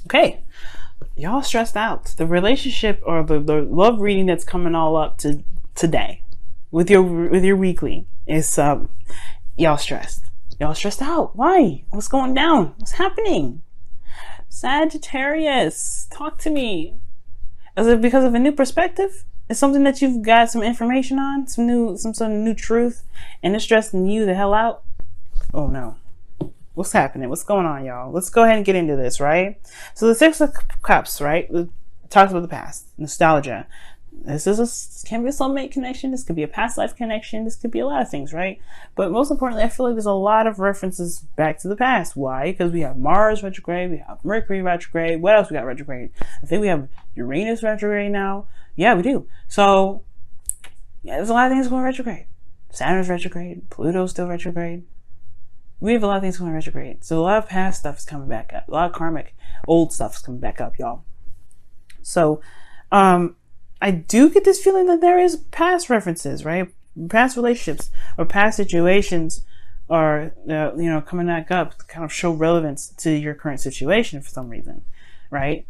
Okay, y'all stressed out. The relationship or the love reading that's coming all up to today with your weekly is y'all stressed. Y'all stressed out. Why? What's going down? What's happening? Sagittarius, talk to me. Is it because of a new perspective? It's something that you've got some information on, some sort of new truth, and it's stressing you the hell out? Oh no. What's happening? What's going on, y'all? Let's go ahead and get into this, right? So the Six of Cups, right? It talks about the past, nostalgia. This can be a soulmate connection. This could be a past life connection. This could be a lot of things, right? But most importantly, I feel like there's a lot of references back to the past. Why? Because we have Mars retrograde, we have Mercury retrograde. What else we got retrograde? I think we have Uranus retrograde now. Yeah, we do. So yeah, there's a lot of things going retrograde. Saturn's retrograde. Pluto's still retrograde. We have a lot of things going retrograde. So a lot of past stuff is coming back up. A lot of karmic old stuff is coming back up, y'all. So I do get this feeling that there is past references, right? Past relationships or past situations are, coming back up to kind of show relevance to your current situation for some reason, right?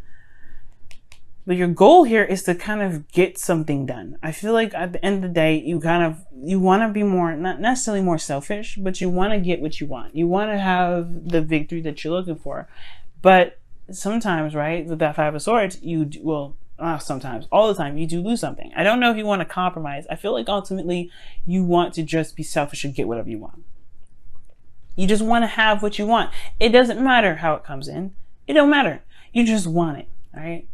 But your goal here is to kind of get something done. I feel like at the end of the day, you want to be more, not necessarily more selfish, but you want to get what you want. You want to have the victory that you're looking for. But sometimes, right, with that Five of Swords, sometimes, all the time, you do lose something. I don't know if you want to compromise. I feel like ultimately you want to just be selfish and get whatever you want. You just want to have what you want. It doesn't matter how it comes in. It don't matter. You just want it, all right?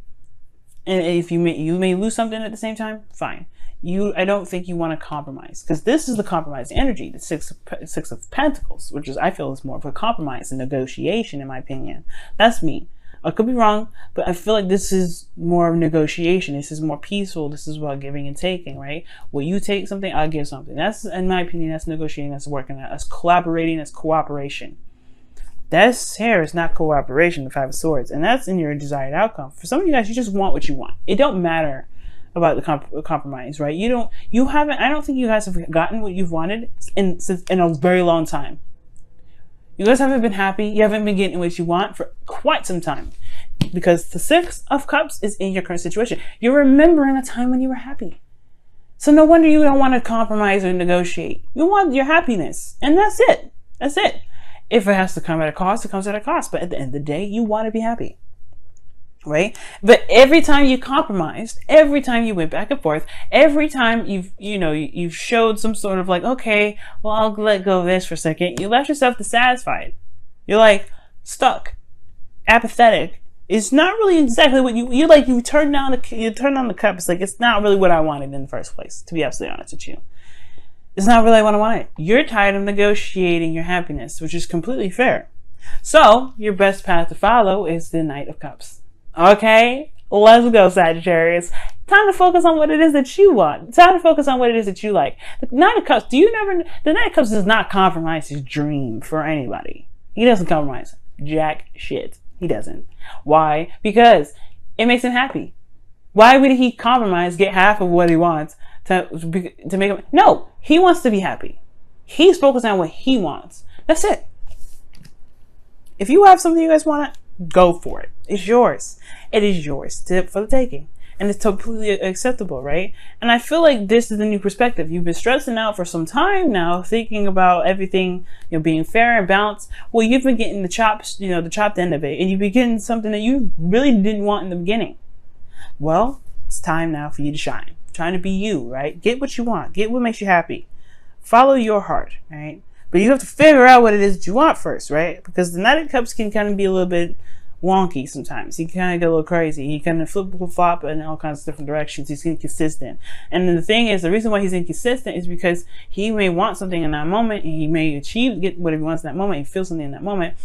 And if you may lose something at the same time, fine. I don't think you want to compromise, because this is the compromise energy, the Six of Pentacles, which I feel is more of a compromise and negotiation, in my opinion. That's me. I could be wrong, but I feel like this is more of negotiation. This is more peaceful. This is about giving and taking, right? Well, you take something, I'll give something. That's, in my opinion, that's negotiating, that's working, that's collaborating, that's cooperation. This here is not cooperation, the Five of Swords, and that's in your desired outcome. For some of you guys, you just want what you want. It don't matter about the compromise, right? I don't think you guys have gotten what you've wanted in a very long time. You guys haven't been happy. You haven't been getting what you want for quite some time, because the Six of Cups is in your current situation. You're remembering a time when you were happy. So no wonder you don't want to compromise or negotiate. You want your happiness, and that's it. That's it. If it has to come at a cost, it comes at a cost. But at the end of the day, you want to be happy, right? But every time you compromised, every time you went back and forth, every time you've showed some sort of like, okay, well, I'll let go of this for a second. You left yourself dissatisfied. You're like stuck, apathetic. It's not really exactly what you turn down the cup. It's like, it's not really what I wanted in the first place, to be absolutely honest with you. It's not really what I wanted. You're tired of negotiating your happiness, which is completely fair. So your best path to follow is the Knight of Cups. Okay, let's go, Sagittarius. Time to focus on what it is that you want. Time to focus on what it is that you like. The Knight of Cups, the Knight of Cups does not compromise his dream for anybody. He doesn't compromise jack shit. He doesn't. Why? Because it makes him happy. Why would he compromise, get half of what he wants to make him? No, he wants to be happy. He's focused on what he wants. That's it. If you have something you guys want, go for it. It's yours. It is yours for the taking. And it's completely acceptable, right? And I feel like this is the new perspective. You've been stressing out for some time now, thinking about everything, being fair and balanced. Well, you've been getting the chopped end of it, and you've been getting something that you really didn't want in the beginning. Well, it's time now for you to shine. Trying to be you, right? Get what you want. Get what makes you happy. Follow your heart, right? But you have to figure out what it is that you want first, right? Because the Knight of Cups can kind of be a little bit wonky sometimes. He can kind of get a little crazy. He kind of flip-flop in all kinds of different directions. He's inconsistent. And the thing is, the reason why he's inconsistent is because he may want something in that moment, and he may get whatever he wants in that moment, and feel something in that moment,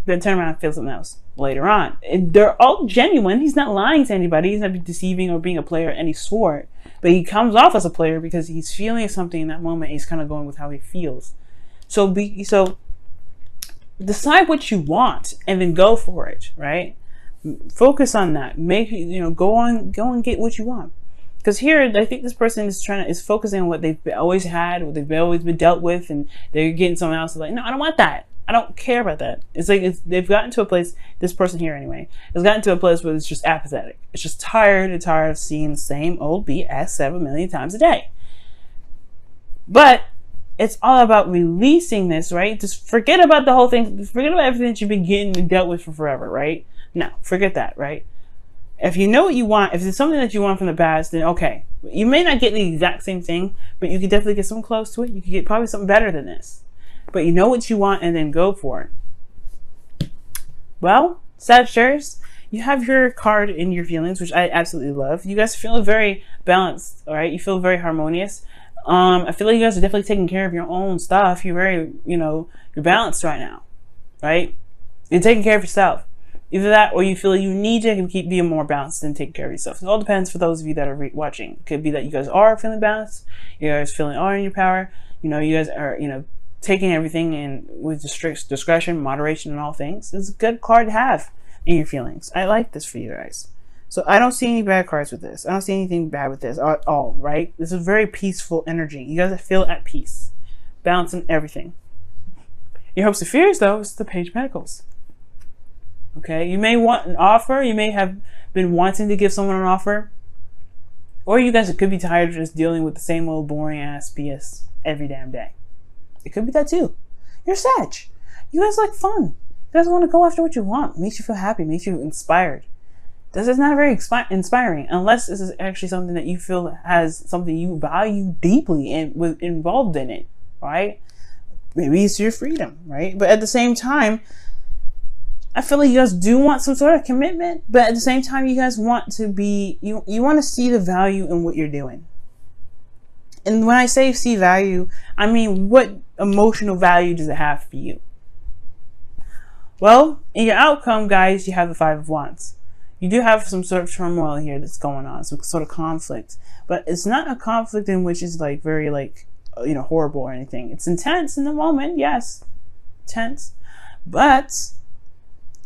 then turn around and feel something else later on. And they're all genuine. He's not lying to anybody. He's not deceiving or being a player of any sort. But he comes off as a player because he's feeling something in that moment. He's kind of going with how he feels. So decide what you want and then go for it, right? Focus on that. Go and get what you want. Because here, I think this person is focusing on what they've always had, what they've always been dealt with, and they're getting someone else like, no, I don't want that. I don't care about that. It's like they've gotten to a place, this person here anyway, has gotten to a place where it's just apathetic. It's just tired of seeing the same old BS 7 million times a day. But it's all about releasing this, right? Just forget about the whole thing. Forget about everything that you've been getting and dealt with for forever, right? No, forget that, right? If you know what you want, if it's something that you want from the past, then okay. You may not get the exact same thing, but you could definitely get something close to it. You could get probably something better than this. But you know what you want and then go for it. Well, Sagittarius, you have your card in your feelings, which I absolutely love. You guys feel very balanced, all right? You feel very harmonious. I feel like you guys are definitely taking care of your own stuff. You're very, you're balanced right now, right? You're taking care of yourself. Either that or you feel like you need to keep being more balanced and taking care of yourself. It all depends for those of you that are watching. It could be that you guys are feeling balanced. You guys feeling all in your power. You guys are, taking everything in with strict discretion, moderation, and all things. It's a good card to have in your feelings. I like this for you guys. So I don't see any bad cards with this. I don't see anything bad with this at all, right? This is very peaceful energy. You guys feel at peace, balancing everything. Your hopes and fears, though, is the Page of Pentacles. Okay, you may want an offer. You may have been wanting to give someone an offer. Or you guys could be tired of just dealing with the same old boring ass BS every damn day. It could be that too. You're Sag. You guys like fun. You guys want to go after what you want. Makes you feel happy. Makes you inspired. This is not very inspiring unless this is actually something that you feel has something you value deeply and involved in it, right? Maybe it's your freedom, right? But at the same time, I feel like you guys do want some sort of commitment, but at the same time, you guys want to be, you want to see the value in what you're doing. And when I say see value, I mean, what emotional value does it have for you? Well, in your outcome, guys, you have the Five of Wands. You do have some sort of turmoil here that's going on, some sort of conflict. But it's not a conflict in which is like very like, horrible or anything. It's intense in the moment, yes. Tense. But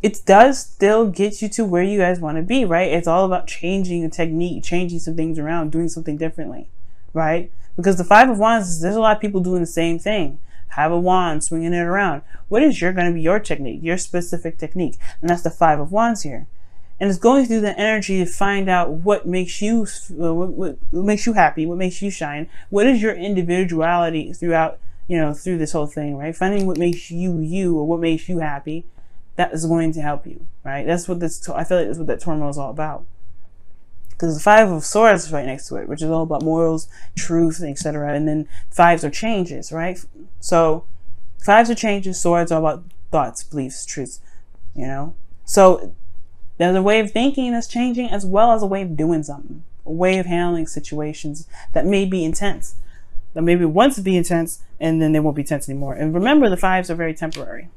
it does still get you to where you guys want to be, right? It's all about changing a technique, changing some things around, doing something differently, right? Because the Five of Wands, there's a lot of people doing the same thing. Have a wand, swinging it around. What is going to be your technique, your specific technique? And that's the Five of Wands here. And it's going through the energy to find out what makes you, what makes you happy, what makes you shine. What is your individuality throughout, through this whole thing, right? Finding what makes you, you, or what makes you happy. That is going to help you, right? That's what this, I feel like that's what that turmoil is all about. Because the Five of Swords is right next to it, which is all about morals, truth, etc. And then fives are changes, right? So fives are changes, swords are about thoughts, beliefs, truths, So there's a way of thinking that's changing as well as a way of doing something, a way of handling situations that may be intense, that maybe once be intense and then they won't be tense anymore. And remember, the fives are very temporary.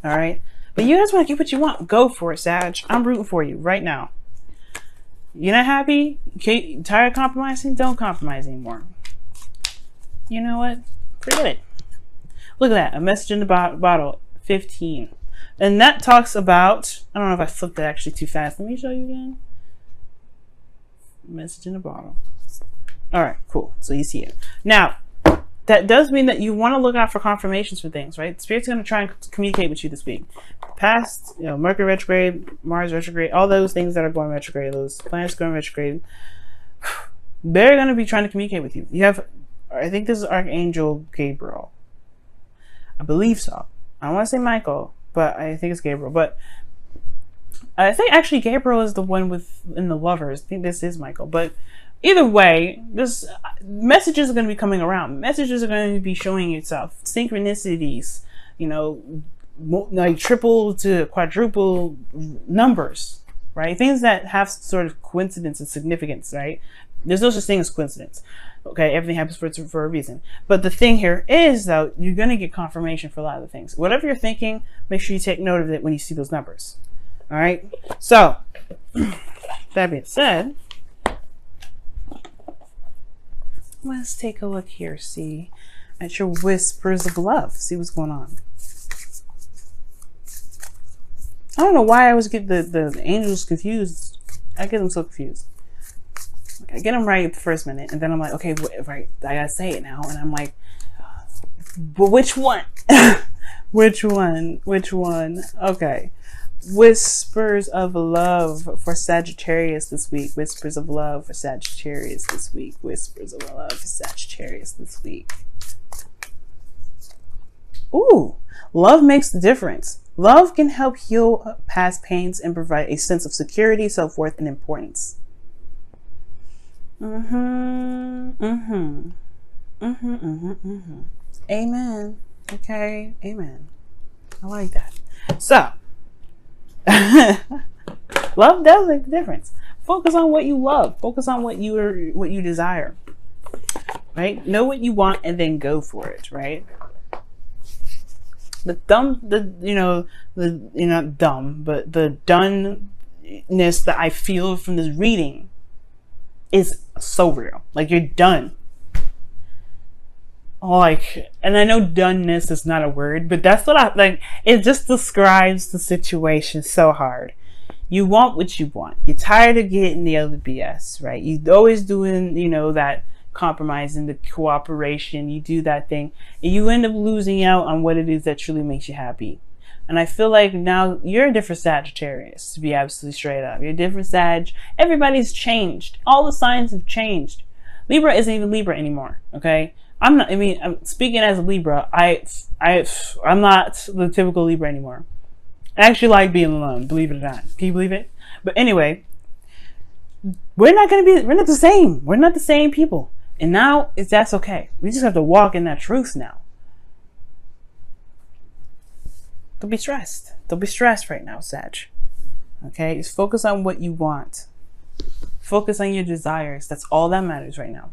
All right. But you guys want to get what you want. Go for it, Sag. I'm rooting for you right now. You're not happy? Okay, tired of compromising? Don't compromise anymore. You know what? Forget it. Look at that. A message in the bottle. 15. And that talks about, I don't know if I flipped it actually too fast. Let me show you again. Message in the bottle. All right, cool. So you see it. Now, that does mean that you want to look out for confirmations for things, right? Spirit's going to try and communicate with you this week. Past, Mercury retrograde, Mars retrograde, all those things that are going retrograde, those planets going retrograde, they're going to be trying to communicate with you. You have, I think this is Archangel Gabriel. I believe so. I don't want to say Michael, but I think it's Gabriel. But I think actually Gabriel is the one in the Lovers. I think this is Michael. But either way, this messages are going to be coming around. Messages are going to be showing itself. Synchronicities, like triple to quadruple numbers, right? Things that have sort of coincidence and significance, right? There's no such thing as coincidence. Okay, everything happens for a reason. But the thing here is, though, you're going to get confirmation for a lot of the things. Whatever you're thinking, make sure you take note of it when you see those numbers. All right? So, that being said, let's take a look here, see at your whispers of love, see what's going on. I don't know why I always get the angels confused. I get them so confused. I get them right the first minute, and then I'm like, okay, right, I gotta say it now, and I'm like, but which one? Which one? Which one? Okay. Whispers of love for Sagittarius this week. Whispers of love for Sagittarius this week. Whispers of love for Sagittarius this week. Ooh, love makes the difference. Love can help heal past pains and provide a sense of security, self-worth, and importance. Amen. Okay, amen. I like that. So, love does make the difference. Focus on what you love. Focus on what you desire. Right? Know what you want and then go for it. Right? The doneness that I feel from this reading is so real. Like, you're done. Like, and I know doneness is not a word, but that's what I like. It just describes the situation so hard. You want what you want. You're tired of getting the other BS, right? You're always doing, that compromising, the cooperation. You do that thing, and you end up losing out on what it is that truly makes you happy. And I feel like now you're a different Sagittarius, to be absolutely straight up. You're a different Sag. Everybody's changed. All the signs have changed. Libra isn't even Libra anymore, okay? I'm speaking as a Libra. I'm not the typical Libra anymore. I actually like being alone, believe it or not. Can you believe it? But anyway, we're not the same. We're not the same people. And now that's okay. We just have to walk in that truth now. Don't be stressed. Don't be stressed right now, Sag. Okay? Just focus on what you want. Focus on your desires. That's all that matters right now.